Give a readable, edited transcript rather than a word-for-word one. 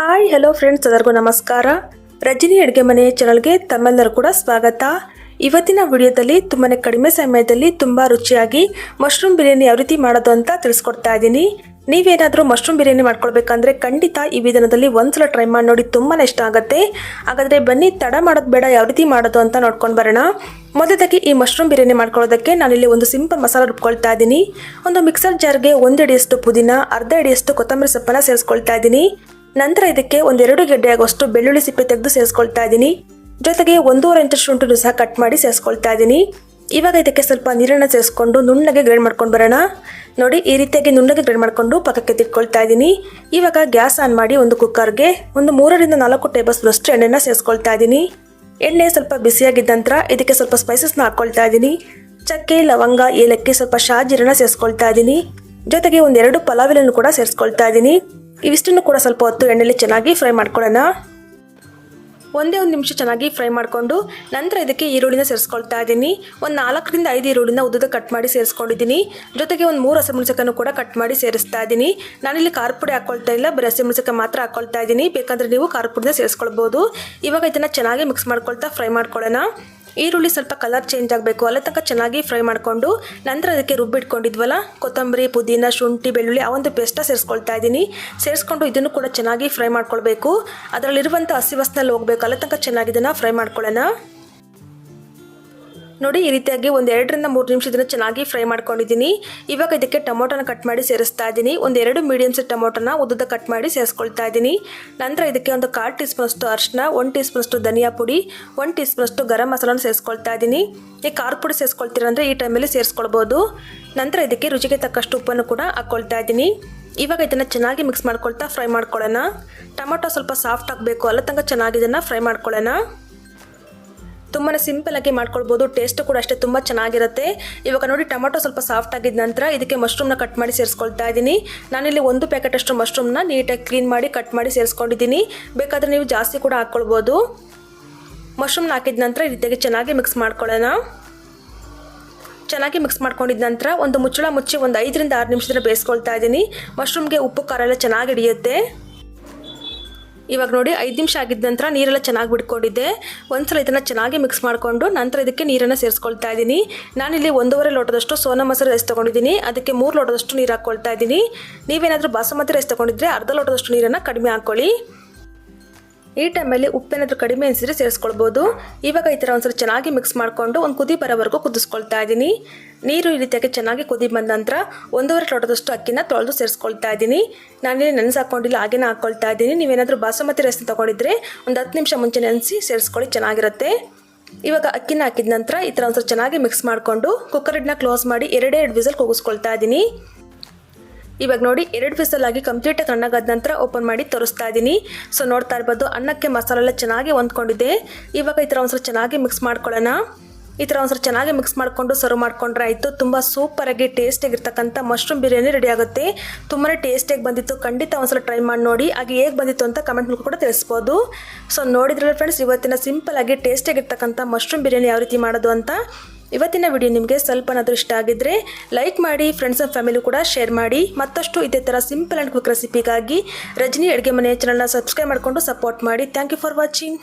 Hi hello friends, ಎಲ್ಲರಿಗೂ ನಮಸ್ಕಾರ. ರಜನಿ ಅಡುಗೆ ಮನೆ ಚಾನಲ್ಗೆ ತಮ್ಮೆಲ್ಲರೂ ಕೂಡ ಸ್ವಾಗತ. ಇವತ್ತಿನ ವಿಡಿಯೋದಲ್ಲಿ ತುಂಬಾ ಕಡಿಮೆ ಸಮಯದಲ್ಲಿ ತುಂಬ ರುಚಿಯಾಗಿ ಮಶ್ರೂಮ್ ಬಿರಿಯಾನಿ ಯಾವ ರೀತಿ ಮಾಡೋದು ಅಂತ ತಿಳಿಸ್ಕೊಡ್ತಾ ಇದ್ದೀನಿ. ನೀವೇನಾದರೂ ಮಶ್ರೂಮ್ ಬಿರಿಯಾನಿ ಮಾಡ್ಕೊಳ್ಬೇಕಂದ್ರೆ ಖಂಡಿತ ಈ ವಿಧಾನದಲ್ಲಿ ಒಂದ್ಸಲ ಟ್ರೈ ಮಾಡಿ ನೋಡಿ, ತುಂಬಾ ಇಷ್ಟ ಆಗುತ್ತೆ. ಹಾಗಾದರೆ ಬನ್ನಿ, ತಡ ಮಾಡೋದು ಬೇಡ, ಯಾವ ರೀತಿ ಮಾಡೋದು ಅಂತ ನೋಡ್ಕೊಂಡು ಬರೋಣ. ಮೊದಲಾಗಿ ಈ ಮಶ್ರೂಮ್ ಬಿರಿಯಾನಿ ಮಾಡ್ಕೊಳ್ಳೋದಕ್ಕೆ ನಾನಿಲ್ಲಿ ಒಂದು ಸಿಂಪಲ್ ಮಸಾಲ ರುಬ್ಕೊಳ್ತಾ ಇದ್ದೀನಿ. ಒಂದು ಮಿಕ್ಸರ್ ಜಾರ್ಗೆ 1 ಹಿಡಿಯಷ್ಟು ಪುದೀನ, ಅರ್ಧ ಹಿಡಿಯಷ್ಟು ಕೊತ್ತಂಬರಿ ಸೊಪ್ಪನ್ನು ಸೇರಿಸ್ಕೊಳ್ತಾ ಇದ್ದೀನಿ. ನಂತರ ಇದಕ್ಕೆ 1-2 ಗೆಡ್ಡೆ ಆಗೋಷ್ಟು ಬೆಳ್ಳುಳ್ಳಿ ಸಿಪ್ಪೆ ತೆಗೆದು ಸೇರಿಸ್ಕೊಳ್ತಾ ಇದ್ದೀನಿ. ಜೊತೆಗೆ 1.5 ಇಂಚು ಶುಂಠಿಯನ್ನು ಸಹ ಕಟ್ ಮಾಡಿ ಸೇರಿಸ್ಕೊಳ್ತಾ ಇದ್ದೀನಿ. ಇವಾಗ ಇದಕ್ಕೆ ಸ್ವಲ್ಪ ನೀರನ್ನು ಸೇರಿಸ್ಕೊಂಡು ನುಣ್ಣಗೆ ಗ್ರೈಂಡ್ ಮಾಡ್ಕೊಂಡು ಬರೋಣ. ನೋಡಿ, ಈ ರೀತಿಯಾಗಿ ನುಣ್ಣಗೆ ಗ್ರೈಂಡ್ ಮಾಡಿಕೊಂಡು ಪಕ್ಕಕ್ಕೆ ತಿಟ್ಕೊಳ್ತಾ ಇದ್ದೀನಿ. ಇವಾಗ ಗ್ಯಾಸ್ ಆನ್ ಮಾಡಿ ಒಂದು ಕುಕ್ಕರ್ಗೆ 3-4 ಟೇಬಲ್ ಸ್ಪೂನ್ ಅಷ್ಟು ಎಣ್ಣೆನ ಸೇರಿಸ್ಕೊಳ್ತಾ ಇದ್ದೀನಿ. ಎಣ್ಣೆ ಸ್ವಲ್ಪ ಬಿಸಿಯಾಗಿದ್ದ ನಂತರ ಇದಕ್ಕೆ ಸ್ವಲ್ಪ ಸ್ಪೈಸಸ್ನ ಹಾಕ್ಕೊಳ್ತಾ ಇದ್ದೀನಿ. ಚಕ್ಕೆ, ಲವಂಗ, ಏಲಕ್ಕಿ, ಸ್ವಲ್ಪ ಶಾಜೀರನ್ನ ಸೇರಿಸ್ಕೊಳ್ತಾ ಇದ್ದೀನಿ. ಜೊತೆಗೆ 1-2 ಪಲಾವ್ ಎಲೆಯನ್ನು ಕೂಡ ಸೇರಿಸ್ಕೊಳ್ತಾ ಇದ್ದೀನಿ. ಇವಿಷ್ಟನ್ನು ಕೂಡ ಸ್ವಲ್ಪ ಹೊತ್ತು ಎಣ್ಣೆಯಲ್ಲಿ ಚೆನ್ನಾಗಿ ಫ್ರೈ ಮಾಡ್ಕೊಳ್ಳೋಣ. ಒಂದೇ 1 ನಿಮಿಷ ಚೆನ್ನಾಗಿ ಫ್ರೈ ಮಾಡಿಕೊಂಡು ನಂತರ ಇದಕ್ಕೆ ಈರುಳ್ಳಿನ ಸೇರಿಸ್ಕೊಳ್ತಾ ಇದ್ದೀನಿ. 4-5 ಈರುಳ್ಳಿನ ಉದ್ದದ ಕಟ್ ಮಾಡಿ ಸೇರಿಸ್ಕೊಂಡಿದ್ದೀನಿ. ಜೊತೆಗೆ 3 ಹಸಿಮೆಣಸಿನಕಾಯನ್ನು ಕೂಡ ಕಟ್ ಮಾಡಿ ಸೇರಿಸ್ತಾ ಇದ್ದೀನಿ. ನಾನಿಲ್ಲಿ ಖಾರ ಪುಡಿ ಹಾಕ್ಕೊಳ್ತಾ ಇಲ್ಲ, ಬರೀ ಹಸಿಮೆಣಸಿನಕಾಯಿ ಮಾತ್ರ ಹಾಕ್ಕೊಳ್ತಾ ಇದ್ದೀನಿ. ಬೇಕಂದರೆ ನೀವು ಖಾರ ಪುಡಿನ ಸೇರಿಸ್ಕೊಳ್ಬೋದು. ಇವಾಗ ಇದನ್ನು ಚೆನ್ನಾಗಿ ಮಿಕ್ಸ್ ಮಾಡ್ಕೊಳ್ತಾ ಫ್ರೈ ಮಾಡ್ಕೊಳ್ಳೋಣ. ಈರುಳ್ಳಿ ಸ್ವಲ್ಪ ಕಲರ್ ಚೇಂಜ್ ಆಗಬೇಕು, ಅಲ್ಲೇ ತನಕ ಚೆನ್ನಾಗಿ ಫ್ರೈ ಮಾಡಿಕೊಂಡು ನಂತರ ಅದಕ್ಕೆ ರುಬ್ಬಿಟ್ಕೊಂಡಿದ್ವಲ್ಲ ಕೊತ್ತಂಬರಿ, ಪುದೀನ, ಶುಂಠಿ, ಬೆಳ್ಳುಳ್ಳಿ ಆ ಒಂದು ಪೇಸ್ಟ ಸೇರಿಸ್ಕೊಳ್ತಾ ಇದ್ದೀನಿ. ಸೇರಿಸ್ಕೊಂಡು ಇದನ್ನು ಕೂಡ ಚೆನ್ನಾಗಿ ಫ್ರೈ ಮಾಡ್ಕೊಳ್ಬೇಕು. ಅದರಲ್ಲಿರುವಂಥ ಹಸಿ ವಾಸನೆ ಹೋಗಬೇಕು, ಅಲ್ಲೇ ತನಕ ಚೆನ್ನಾಗಿ ಇದನ್ನು ಫ್ರೈ ಮಾಡ್ಕೊಳ್ಳೋಣ. ನೋಡಿ, ಈ ರೀತಿಯಾಗಿ 2-3 ನಿಮಿಷ ಇದನ್ನು ಚೆನ್ನಾಗಿ ಫ್ರೈ ಮಾಡ್ಕೊಂಡಿದ್ದೀನಿ. ಇವಾಗ ಇದಕ್ಕೆ ಟೊಮೊಟೊನ ಕಟ್ ಮಾಡಿ ಸೇರಿಸ್ತಾ ಇದ್ದೀನಿ. 1-2 ಮೀಡಿಯಮ್ ಸೈಜ್ ಟೊಮೊಟೊನ ಉದ್ದದ ಕಟ್ ಮಾಡಿ ಸೇರಿಸ್ಕೊಳ್ತಾ ಇದ್ದೀನಿ. ನಂತರ ಇದಕ್ಕೆ 1/4 ಟೀ ಸ್ಪೂನ್ ಅಷ್ಟು ಅರಿಶಿನ, 1 ಟೀ ಸ್ಪೂನ್ ಅಷ್ಟು ಧನಿಯಾ ಪುಡಿ, 1 ಟೀ ಸ್ಪೂನ್ ಅಷ್ಟು ಗರಂ ಮಸಾಲನ ಸೇರಿಸ್ಕೊಳ್ತಾ ಇದ್ದೀನಿ. ಈ ಖಾರ ಪುಡಿ ಸೇರಿಸ್ಕೊಳ್ತೀರಂದರೆ ಈ ಟೈಮಲ್ಲಿ ಸೇರಿಸ್ಕೊಳ್ಬೋದು. ನಂತರ ಇದಕ್ಕೆ ರುಚಿಗೆ ತಕ್ಕಷ್ಟು ಉಪ್ಪನ್ನು ಕೂಡ ಹಾಕ್ಕೊಳ್ತಾ ಇದ್ದೀನಿ. ಇವಾಗ ಇದನ್ನು ಚೆನ್ನಾಗಿ ಮಿಕ್ಸ್ ಮಾಡ್ಕೊಳ್ತಾ ಫ್ರೈ ಮಾಡ್ಕೊಳ್ಳೋಣ. ಟೊಮೊಟೊ ಸ್ವಲ್ಪ ಸಾಫ್ಟ್ ಆಗಬೇಕು, ಅಲ್ಲ ತನಕ ಚೆನ್ನಾಗಿ ಇದನ್ನು ಫ್ರೈ ಮಾಡ್ಕೊಳ್ಳೋಣ. ತುಂಬಾ ಸಿಂಪಲಾಗಿ ಮಾಡ್ಕೊಳ್ಬೋದು, ಟೇಸ್ಟ್ ಕೂಡ ಅಷ್ಟೇ ತುಂಬ ಚೆನ್ನಾಗಿರುತ್ತೆ. ಇವಾಗ ನೋಡಿ, ಟೊಮೊಟೊ ಸ್ವಲ್ಪ ಸಾಫ್ಟ್ ಆಗಿದ್ದ ನಂತರ ಇದಕ್ಕೆ ಮಶ್ರೂಮ್ನ ಕಟ್ ಮಾಡಿ ಸೇರಿಸ್ಕೊಳ್ತಾ ಇದ್ದೀನಿ. ನಾನಿಲ್ಲಿ 1 ಪ್ಯಾಕೆಟ್ ಅಷ್ಟು ಮಶ್ರೂಮ್ನ ನೀಟಾಗಿ ಕ್ಲೀನ್ ಮಾಡಿ ಕಟ್ ಮಾಡಿ ಸೇರಿಸ್ಕೊಂಡಿದ್ದೀನಿ. ಬೇಕಾದರೆ ನೀವು ಜಾಸ್ತಿ ಕೂಡ ಹಾಕ್ಕೊಳ್ಬೋದು. ಮಶ್ರೂಮ್ನ ಹಾಕಿದ ನಂತರ ಈ ರೀತಿಯಾಗಿ ಚೆನ್ನಾಗಿ ಮಿಕ್ಸ್ ಮಾಡ್ಕೊಳ್ಳೋಣ. ಚೆನ್ನಾಗಿ ಮಿಕ್ಸ್ ಮಾಡ್ಕೊಂಡಿದ್ದ ನಂತರ ಒಂದು ಮುಚ್ಚಳ ಮುಚ್ಚಿ 5-6 ನಿಮಿಷದಲ್ಲಿ ಬೇಯಿಸ್ಕೊಳ್ತಾ ಇದ್ದೀನಿ. ಮಶ್ರೂಮ್ಗೆ ಉಪ್ಪು ಖಾರ ಎಲ್ಲ ಚೆನ್ನಾಗಿ ಹಿಡಿಯುತ್ತೆ. ಇವಾಗ ನೋಡಿ, 5 ನಿಮಿಷ ಆಗಿದ್ದ ನಂತರ ನೀರೆಲ್ಲ ಚೆನ್ನಾಗಿ ಬಿಟ್ಕೊಂಡಿದ್ದೆ. ಒಂದ್ಸಲ ಇದನ್ನು ಚೆನ್ನಾಗಿ ಮಿಕ್ಸ್ ಮಾಡಿಕೊಂಡು ನಂತರ ಇದಕ್ಕೆ ನೀರನ್ನು ಸೇರಿಸ್ಕೊಳ್ತಾ ಇದ್ದೀನಿ. ನಾನಿಲ್ಲಿ 1.5 ಲೋಟದಷ್ಟು ಸೋನಾ ಮಸೂರಿ ರೈಸ್ ತೊಗೊಂಡಿದ್ದೀನಿ. ಅದಕ್ಕೆ 3 ಲೋಟದಷ್ಟು ನೀರು ಹಾಕ್ಕೊಳ್ತಾ ಇದ್ದೀನಿ. ನೀವೇನಾದರೂ ಬಾಸುಮತಿ ರೈಸ್ ತೊಗೊಂಡಿದ್ರೆ ಅರ್ಧ ಲೋಟದಷ್ಟು ನೀರನ್ನು ಕಡಿಮೆ ಹಾಕ್ಕೊಳ್ಳಿ. ಈ ಟೈಮಲ್ಲಿ ಉಪ್ಪೇನಾದರೂ ಕಡಿಮೆ ಅನಿಸಿದ್ರೆ ಸೇರಿಸ್ಕೊಳ್ಬೋದು. ಇವಾಗ ಈ ಥರ ಒಂದ್ಸಲ ಚೆನ್ನಾಗಿ ಮಿಕ್ಸ್ ಮಾಡಿಕೊಂಡು ಒಂದು ಕುದಿ ಬರೋವರೆಗೂ ಕುದಿಸ್ಕೊಳ್ತಾ ಇದ್ದೀನಿ. ನೀರು ಈ ರೀತಿಯಾಗಿ ಚೆನ್ನಾಗಿ ಕುದಿ ಬಂದ ನಂತರ 1.5 ಲೋಟದಷ್ಟು ಅಕ್ಕಿನ ತೊಳೆದು ಸೇರಿಸ್ಕೊಳ್ತಾ ಇದ್ದೀನಿ. ನಾನಿಲ್ಲಿ ನೆನೆಸಿ ಹಾಕ್ಕೊಂಡಿಲ್ಲ, ಹಾಗೇನೇ ಹಾಕ್ಕೊಳ್ತಾ ಇದ್ದೀನಿ. ನೀವೇನಾದರೂ ಬಾಸುಮತಿ ರೈಸ್ನ ತೊಗೊಂಡಿದ್ರೆ ಒಂದು 10 ನಿಮಿಷ ಮುಂಚೆ ನೆನೆಸಿ ಸೇರಿಸ್ಕೊಳ್ಳಿ, ಚೆನ್ನಾಗಿರುತ್ತೆ. ಇವಾಗ ಅಕ್ಕಿನ ಹಾಕಿದ ನಂತರ ಈ ಥರ ಒಂದ್ಸಲ ಚೆನ್ನಾಗಿ ಮಿಕ್ಸ್ ಮಾಡಿಕೊಂಡು ಕುಕ್ಕರ್ ಲಿಡ್ನ ಕ್ಲೋಸ್ ಮಾಡಿ 2 ವಿಸಲ್ ಕೂಗಿಸ್ಕೊಳ್ತಾ ಇದ್ದೀನಿ. ಇವಾಗ ನೋಡಿ, 2 ವಿಸಲ್ ಆಗಿ ಕಂಪ್ಲೀಟಾಗಿ ತಣ್ಣಗಾದ ನಂತರ ಓಪನ್ ಮಾಡಿ ತೋರಿಸ್ತಾ ಇದ್ದೀನಿ. ಸೊ ನೋಡ್ತಾ ಇರ್ಬೋದು, ಅನ್ನಕ್ಕೆ ಮಸಾಲೆ ಎಲ್ಲ ಚೆನ್ನಾಗಿ ಹೊಂದ್ಕೊಂಡಿದೆ. ಇವಾಗ ಈ ಥರ ಒಂದ್ಸಲ ಚೆನ್ನಾಗಿ ಮಿಕ್ಸ್ ಮಾಡ್ಕೊಳ್ಳೋಣ. ಈ ಥರ ಒಂದ್ಸಲ ಚೆನ್ನಾಗಿ ಮಿಕ್ಸ್ ಮಾಡಿಕೊಂಡು ಸರ್ವ್ ಮಾಡ್ಕೊಂಡ್ರೆ ಆಯಿತು. ತುಂಬ ಸೂಪರಾಗಿ ಟೇಸ್ಟಿಯಾಗಿರ್ತಕ್ಕಂಥ ಮಶ್ರೂಮ್ ಬಿರಿಯಾನಿ ರೆಡಿ ಆಗುತ್ತೆ. ತುಂಬಾ ಟೇಸ್ಟಿಯಾಗಿ ಬಂದಿತ್ತು. ಖಂಡಿತ ಒಂದ್ಸಲ ಟ್ರೈ ಮಾಡಿ ನೋಡಿ. ಹಾಗೆ ಹೇಗೆ ಬಂದಿತ್ತು ಅಂತ ಕಮೆಂಟ್ ಮೂಲಕ ಕೂಡ ತಿಳಿಸ್ಬೋದು. ಸೊ ನೋಡಿದ್ರಲ್ಲ ಫ್ರೆಂಡ್ಸ್, ಇವತ್ತಿನ ಸಿಂಪಲಾಗಿ ಟೇಸ್ಟಿಯಾಗಿರ್ತಕ್ಕಂಥ ಮಶ್ರೂಮ್ ಬಿರಿಯಾನಿ ಯಾವ ರೀತಿ ಮಾಡೋದು ಅಂತ. ಇವತ್ತಿನ ವಿಡಿಯೋ ನಿಮಗೆ ಸ್ವಲ್ಪನಾದರೂ ಇಷ್ಟ ಆಗಿದ್ದರೆ ಲೈಕ್ ಮಾಡಿ, ಫ್ರೆಂಡ್ಸ್ ಆ್ಯಂಡ್ ಫ್ಯಾಮಿಲಿ ಕೂಡ ಶೇರ್ ಮಾಡಿ. ಮತ್ತಷ್ಟು ಇದೇ ಥರ ಸಿಂಪಲ್ ಆ್ಯಂಡ್ ಕ್ವಿಕ್ ರೆಸಿಪಿಗಾಗಿ ರಜನಿ ಅಡುಗೆ ಮನೆ ಚಾನಲ್ನ ಸಬ್ಸ್ಕ್ರೈಬ್ ಮಾಡಿಕೊಂಡು ಸಪೋರ್ಟ್ ಮಾಡಿ. Thank you for watching.